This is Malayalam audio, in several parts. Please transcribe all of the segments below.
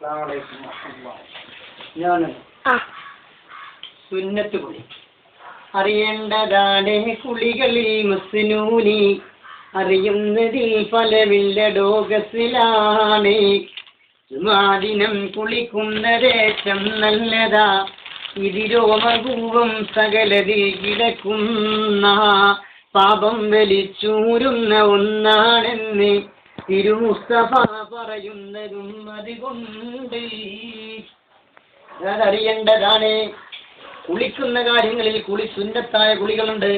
ഞാൻ സുന്നത്ത് കുളി അറിയേണ്ടതാണ് കുളികളിൽ മുസ്നൂനി അറിയുന്നതിൽ ഫലമില്ലടോ ഗസ്ലാണ് ജുമാദിനം കുളിക്കുന്നതേറ്റം നല്ലതാ ഇതിരോമകൂപം സകലതിൽ കിടക്കുന്ന പാപം വലിച്ചൂരുന്ന ഒന്നാണെന്ന് തിരുമുസ്തഫ പറയുന്നതും അതുകൊണ്ട് അതറിയേണ്ടതാണ്. കുളിക്കുന്ന കാര്യങ്ങളിൽ കുളി സുന്നത്തായ കുളികളുണ്ട്,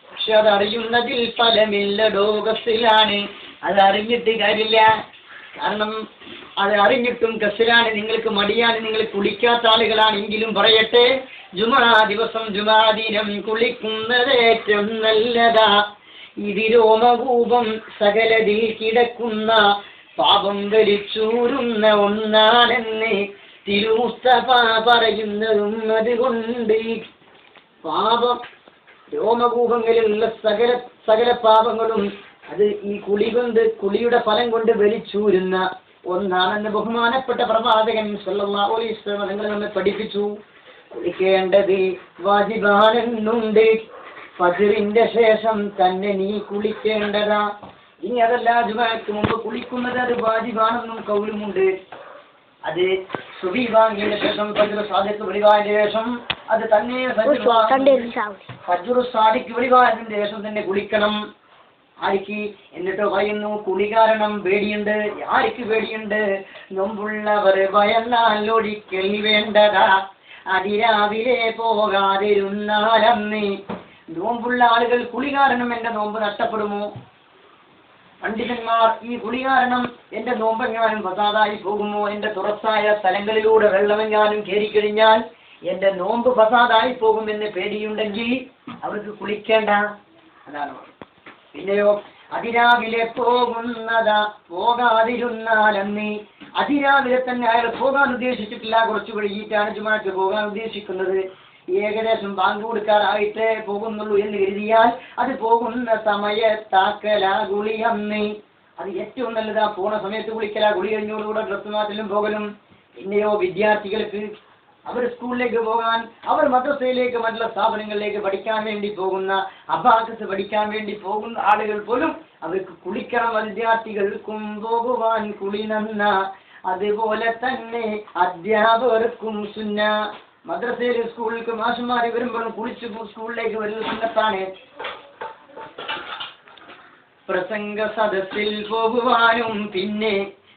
പക്ഷെ അത് അറിയുന്നതിൽ ഫലമില്ലടോ ഗസ്ലാണ്. അത് അറിഞ്ഞിട്ട് കാര്യമില്ല. കാരണം അത് അറിഞ്ഞിട്ടും ഗസ്ലാണ്, നിങ്ങൾക്ക് മടിയാണ്, നിങ്ങൾ കുളിക്കാത്ത ആളുകളാണെങ്കിലും പറയട്ടെ, ജുമാ ദിവസം ജുമാദിനം കുളിക്കുന്നതേറ്റം നല്ലതാ ഇതിരോമകൂപം സകലതിൽ കിടക്കുന്ന പാപം വലിച്ചൂരുന്ന ഒന്നാണെന്ന് തിരുമുസ്തഫ പറയുന്നതും അതുകൊണ്ട് പാപം രോമകൂപങ്ങളിലുള്ള സകല പാപങ്ങളും അത് ഈ കുളി കൊണ്ട് കുളിയുടെ ഫലം കൊണ്ട് വലിച്ചൂരുന്ന ഒന്നാണെന്ന് ബഹുമാനപ്പെട്ട പ്രവാചകൻ സല്ലല്ലാഹു അലൈഹി വസല്ലം നിങ്ങൾ നമ്മെ പഠിപ്പിച്ചു. കുളിക്കേണ്ടത് വാജിബാണെന്നുണ്ട്. ഫജ്റിന്റെ ശേഷം തന്നെ നീ കുളിക്കേണ്ടതാ. ഇനി അതല്ല ജുമാക്ക് മുമ്പ് കുളിക്കുന്നത് അത് വാജിബാണെന്നും കൗലുമുണ്ട്. അത് സുബഹി ബാങ്കിന്റെ ശേഷം ഫജ്ർ സാദിഖ് വെളിവായതിന്റെ ശേഷം അത് തന്നെ ഫജ്ർ സാദിഖ് വെളിവായതിന്റെ ശേഷം തന്നെ കുളിക്കണം. ആർക്ക് എന്നിട്ട് പറയുന്നു കുളി കാരണം പേടിയുണ്ട്. ആർക്ക് പേടിയുണ്ട്? നോമ്പുള്ളവർ ഭയന്നാൽ ഒരിക്കൽ വേണ്ടതാ അതിരാവിലെ പോകാതിരുന്നാലന്ന്. നോമ്പുള്ള ആളുകൾ കുളി കാരണം എന്റെ നോമ്പ് നഷ്ടപ്പെടുമോ? പണ്ഡിതന്മാർ ഈ കുളി കാരണം എന്റെ നോമ്പെങ്ങാനും ഫസാദായി പോകുമോ? എന്റെ തുറസായ സ്ഥലങ്ങളിലൂടെ വെള്ളമെങ്ങാനും കയറിക്കഴിഞ്ഞാൽ എന്റെ നോമ്പ് ഫസാദായി പോകുമെന്ന് പേടിയുണ്ടെങ്കിൽ അവർക്ക് കുളിക്കേണ്ട. അതാണ്. പിന്നെയോ അതിരാവിലെ പോകാതിരുന്നാലെന്ന്. അതിരാവിലെ തന്നെ അയാൾ പോകാൻ ഉദ്ദേശിച്ചിട്ടില്ല, കുറച്ചു വൈകിട്ടാണ് ജുമാക്ക് പോകാൻ ഉദ്ദേശിക്കുന്നത്, ഏകദേശം ബാങ്ക് കൊടുക്കാറായിട്ടേ പോകുന്നുള്ളൂ എന്ന് കരുതിയാൽ അത് പോകുന്ന സമയത്താക്കലാ കുളി അന്ന്. അത് ഏറ്റവും നല്ലതാ. പോണ സമയത്ത് കുളിക്കലാ. കുളി കഴിഞ്ഞോടുകൂടെ ഡ്രസ് മാറ്റലും പോകലും. പിന്നെയോ വിദ്യാർത്ഥികൾക്ക് അവർ സ്കൂളിലേക്ക് പോകാൻ, അവർ മദ്രസയിലേക്ക് മറ്റുള്ള സ്ഥാപനങ്ങളിലേക്ക് പഠിക്കാൻ വേണ്ടി പോകുന്ന, അബാക്കസ് പഠിക്കാൻ വേണ്ടി പോകുന്ന ആളുകൾ പോലും അവർക്ക് കുളിക്കണം. വിദ്യാർത്ഥികൾക്കും പോകുവാൻ കുളി നന്ന. അതുപോലെ തന്നെ അധ്യാപകർക്കും സുന്ന. മദ്രസയിൽ സ്കൂളിലേക്ക് മാഷന്മാർ വരുമ്പോഴും കുളിച്ചു സ്കൂളിലേക്ക് വരുന്ന സുന്നത്താണ്. പ്രസംഗ സദസ്സിൽ പോകുവാനും പിന്നെ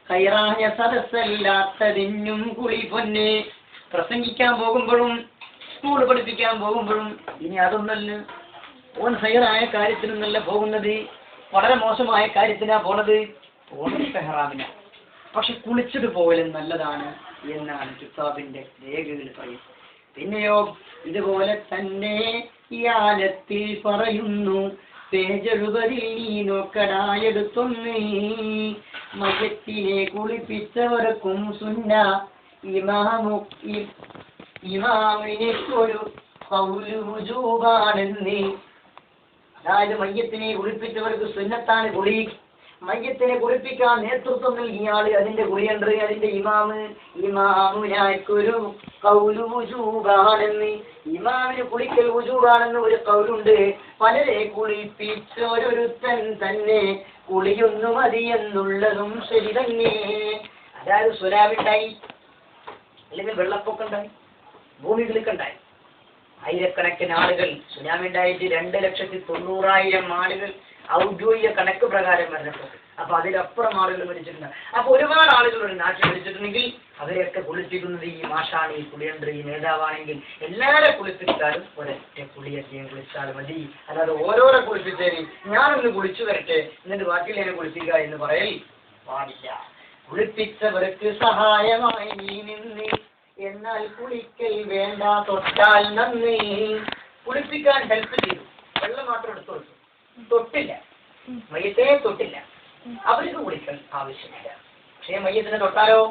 ഹൈറായ സദസ്സല്ലാത്തതിനും കുളി പൊന്നെ. പ്രസംഗിക്കാൻ പോകുമ്പോഴും സ്കൂൾ പഠിപ്പിക്കാൻ പോകുമ്പോഴും ഇനി അതൊന്നല്ല. ഓൻ ഹൈറായ കാര്യത്തിനൊന്നല്ല പോകുന്നത്, വളരെ മോശമായ കാര്യത്തിനാ പോണത്. പോണതൊക്കെ ഹറാമിന, പക്ഷെ കുളിച്ചിട്ട് പോകലും നല്ലതാണ് എന്നാണ് കിതാബിന്റെ രേഖകൾ പറയുന്നത്. പിന്നെയോ ഇതുപോലെ തന്നെ ഈ ആലത്തിൽ പറയുന്നു, പേജ് 70 നീ നോക്കടായെടുത്തൊന്ന്. മയ്യത്തിനെ കുളിപ്പിച്ചവർക്കും സുന്ന. ഇമാമിനൊരു ഖൗലു വുജൂബാണെന്ന്. അതായത് മയ്യത്തിനെ കുളിപ്പിച്ചവർക്ക് സുന്നത്താണ് കുളി. മയ്യത്തിനെ കുളിപ്പിക്കാൻ നേതൃത്വം നൽകിയ ആള്, അതിന്റെ കുളിയണ്ട്, അതിന്റെ ഇമാമിനൊരു ഖൗലു വുജൂബാണെന്ന്. ഇമാമിന് കുളിക്കൽ വുജൂബാണെന്ന് ഒരു ഖൗലുണ്ട്. പലരെ കുളിപ്പിച്ചൊരുത്തൻ തന്നെ കുളിയൊന്നു മതി എന്നുള്ളതും ശരി തന്നെ. അതായത് സുനാമിണ്ടായി, അല്ലെങ്കിൽ വെള്ളപ്പൊക്കം ഉണ്ടായി, ഭൂമി കുലുക്കുണ്ടായി, ആയിരക്കണക്കിന് ആളുകൾ സുനാമി ഉണ്ടായിട്ട് 2,90,000 ആളുകൾ ഔദ്യോഗിക കണക്ക് പ്രകാരം മരണപ്പെട്ടു. അപ്പൊ അതിലപ്പുറം ആളുകൾ മരിച്ചിട്ടുണ്ട്. അപ്പൊ ഒരുപാട് ആളുകൾ ഒരു നാട്ടിൽ മരിച്ചിട്ടുണ്ടെങ്കിൽ അവരെയൊക്കെ കുളിപ്പിക്കുന്നത് ഈ മാഷാണ്, ഈ കുളിയണ്ട്, ഈ നേതാവാണെങ്കിൽ എല്ലാവരെ കുളിപ്പിച്ചാലും ഒരൊറ്റ കുളിയൊക്കെ കുളിച്ചാൽ മതി. അല്ലാതെ ഓരോരോ കുളിപ്പിച്ചേരി ഞാനൊന്ന് കുളിച്ചു വരട്ടെ എന്നിട്ട് ബാക്കിയുള്ളതിനെ കുളിപ്പിക്കുക എന്ന് പറയൽ പാടില്ല. കുളിപ്പിച്ചവർക്ക് സഹായമായി നീ നിന്ന്, എന്നാൽ കുളിക്കൽ വേണ്ട തൊട്ടാൽ നന്ദി. കുളിപ്പിക്കാൻ ഹെൽപ്പ് ചെയ്തു, വെള്ളം മാത്രം എടുത്തു കൊടുത്തു, തൊട്ടില്ല, മയ്യത്തെ തൊട്ടില്ല, അവർക്ക് കുളിക്കൽ ആവശ്യമില്ല. പക്ഷേ മയ്യത്തിനെ തൊട്ടാലോ?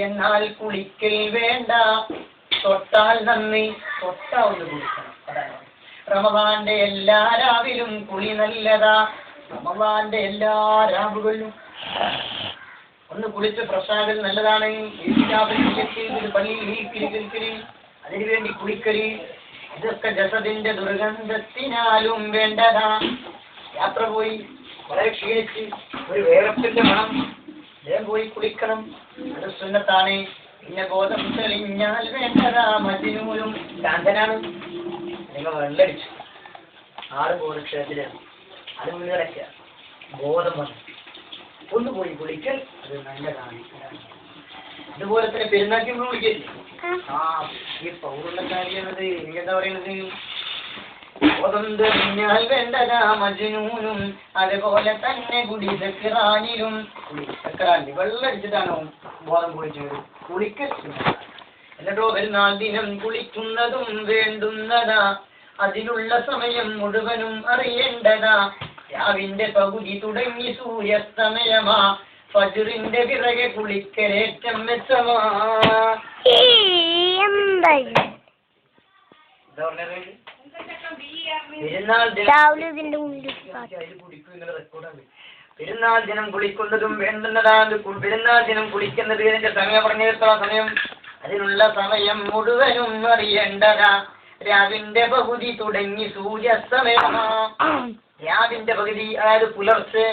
എന്നാൽ കുളിക്കൽ വേണ്ട തൊട്ടാൽ നന്ദി. തൊട്ടാ ഒന്ന് കുളിക്കണം. അതാണ് റമദാന്റെ എല്ലാ രാവിലും കുളി നല്ലതാ. റമദാന്റെ എല്ലാ രാവുകളിലും ഒന്ന് കുളിച്ച് ഫ്രഷാകൽ നല്ലതാണ്. പള്ളിയിൽ അതിനുവേണ്ടി കുളിക്കല് ഇതൊക്കെ ജസദിന്റെ ദുർഗന്ധത്തിനാലും വേണ്ടതാ. യാത്ര പോയി വളരെ ക്ഷീണിച്ച് ഒരു വേറത്തിന്റെ മണം, വേഗം പോയി കുളിക്കണം, അത് സുന്നത്താണ്. പിന്നെ ബോധം തെളിഞ്ഞാൽ വേണ്ടതാ മജ്നൂനും ശാന്തനാണ്. നിങ്ങൾ വെള്ളടിച്ചു 6 ബോധക്ഷേത്രത്തിലാണ്, അത് മുൻകിടക്കുക, ബോധം വന്നു ഒന്ന് പോയി കുളിക്കൽ അത് നല്ലതാണ്. അതുപോലെ തന്നെ പെരുന്നാക്കി വിളിക്കല്ലേ, ഈ പൗരുള്ളക്കാരിയാണത്. എനിക്കെന്താ പറയണത്, ബോധം തെളിഞ്ഞാൽ വേണ്ടതാ മജ്നൂനും അതുപോലെ തന്നെ കുടി സക്റാനിലും. സക്റാനി വെള്ളടിച്ചിട്ടാണോ ബോധം കുളിച്ചത്? കുളിക്കൽ എന്നിട്ടോ പെരുന്നാൾ ദിനം കുളിക്കുന്നതും വേണ്ടുന്നതാ, അതിനുള്ള സമയം മുഴുവനും അറിയേണ്ടതാ. രാവിന്റെ പകുതി തുടങ്ങി സൂര്യാസ്തമയമാ, ഫജ്റിന്റെ പിറകെ കുളിക്കലേറ്റം മെച്ചമാ. പെരുന്നാൾ ദിനം കുളിക്കുന്നതും വേണ്ടുന്നതാണ്. പെരുന്നാൾ ദിനം കുളിക്കുന്നത് ഇതിന്റെ സമയം പറഞ്ഞിട്ടുള്ള സമയം, അതിനുള്ള സമയം മുഴുവനും അറിയേണ്ടതാ. രാവിന്റെ പകുതി തുടങ്ങി സൂര്യാസ്തമയമാ. രാവിന്റെ പകുതി അതായത് പുലർച്ചെ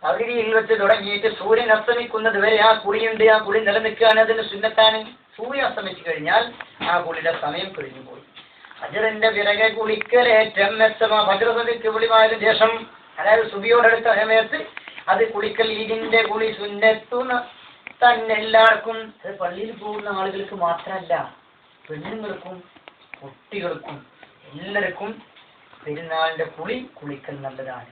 പകുതിയിൽ വെച്ച് തുടങ്ങിയിട്ട് സൂര്യൻ അസ്തമിക്കുന്നത് വരെ ആ കുളിയുണ്ട്. ആ കുളി നിലനിൽക്കുകയാണ്, അതിന് സുന്നത്താണ്. സൂര്യൻ അസ്തമിച്ചു കഴിഞ്ഞാൽ ആ കുളിയുടെ സമയം കഴിഞ്ഞു പോയി. ഫജ്റിന്റെ പിറകെ കുളിക്കലേറ്റം മെച്ചമാ. ഫജ്ർ സദിക്ക് വിളിമായതിനു ശേഷം അതായത് സുബിയോടടുത്ത സമയത്ത് അത് കുളിക്കൽ. ഇതിന്റെ കുളി സുന്നത്തുന്ന തന്നെ എല്ലാവർക്കും, അത് പള്ളിയിൽ പോകുന്ന ആളുകൾക്ക് മാത്രമല്ല, പെണ്ണുങ്ങൾക്കും കുട്ടികൾക്കും എല്ലാവർക്കും പെരുന്നാളിന്റെ കുളി കുളിക്കൽ നല്ലതാണ്.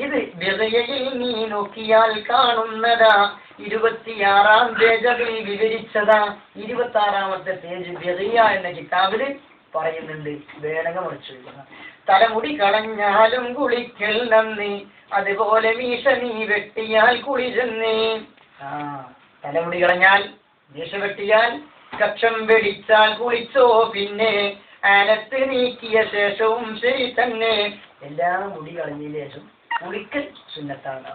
ഇത് ബിദയിൽ നീ നോക്കിയാൽ കാണുന്നതാ. 26-ാം പേജിൽ വിവരിച്ചതാ. 26-ാമത്തെ പേജ് ബിദയ എന്ന കിതാബില് പറയുന്നുണ്ട്. വേണമെങ്കിൽ മുറിച്ചു. തലമുടി കളഞ്ഞാലും കുളിക്കൽ നന്ദി, അതുപോലെ മീശ നീ വെട്ടിയാൽ കുളി ചെന്നേ. തലമുടി കളഞ്ഞാൽ, മീശ വെട്ടിയാൽ, കക്ഷം വെടിച്ചാൽ കുളിച്ചോ പിന്നെ, ആനത്ത് നീക്കിയ ശേഷവും ശരി തന്നെ. എല്ലാ മുടി കളഞ്ഞതിന് ശേഷം കുളിക്കൽ സുന്നത്താണ്.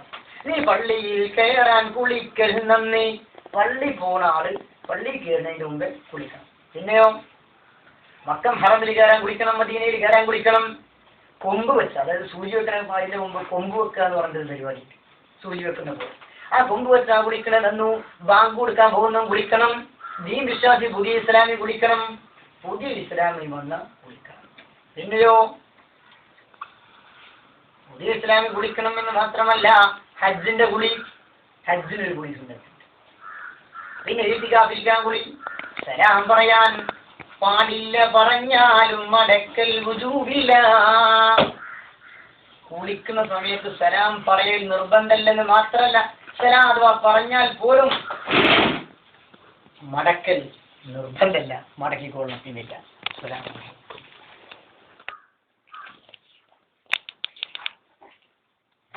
നീ പള്ളിയിൽ കയറാൻ കുളിക്കൽ നന്ദി. പള്ളി പോണ ആള് പള്ളി കയറുന്നതിന് മുമ്പ് കുളിക്കണം. പിന്നെയോ മക്കം ഹറമിൽ കയറാൻ കുളിക്കണം, മദീനയിൽ കയറാൻ കുളിക്കണം. കൊമ്പ് വെച്ച, അതായത് സൂചി വെക്കണ അതിന്റെ മുമ്പ് കൊമ്പ് വെക്കുക എന്ന് പറഞ്ഞൊരു പരിപാടി, സൂചി വെക്കുന്ന പോലെ. ആ കൊമ്പ് വെച്ചാ കുളിക്കണം തന്നു. ബാങ്ക് കൊടുക്കാൻ പോകുന്ന കുളിക്കണം. ദീൻ വിശ്വാസി പുതിയ ഇസ്ലാമി കുളിക്കണം. പുതിയ ഇസ്ലാമിൽ വന്ന കുളിക്കണം. പിന്നെയോ പുതിയ ഇസ്ലാമി കുളിക്കണം എന്ന് മാത്രമല്ല, ഹജ്ജിന്റെ കുളി, ഹജ്ജിനൊരു കുളി സുന്നത്തുണ്ട്. പിന്നെ ഇത്തികാഫിരിക്കാൻ കുളി. സലാം പറയാൻ പാടില്ല, പറഞ്ഞാലും മടക്കൽ വുജൂബില്ല. കുളിക്കുന്ന സമയത്ത് സലാം പറയൽ നിർബന്ധമല്ലെന്ന് മാത്രമല്ല, സലാം അഥവാ പറഞ്ഞാൽ പോലും മടക്കൽ നിർബന്ധമല്ല, മടക്കിക്കൊള്ളണമെന്നില്ല. സലാം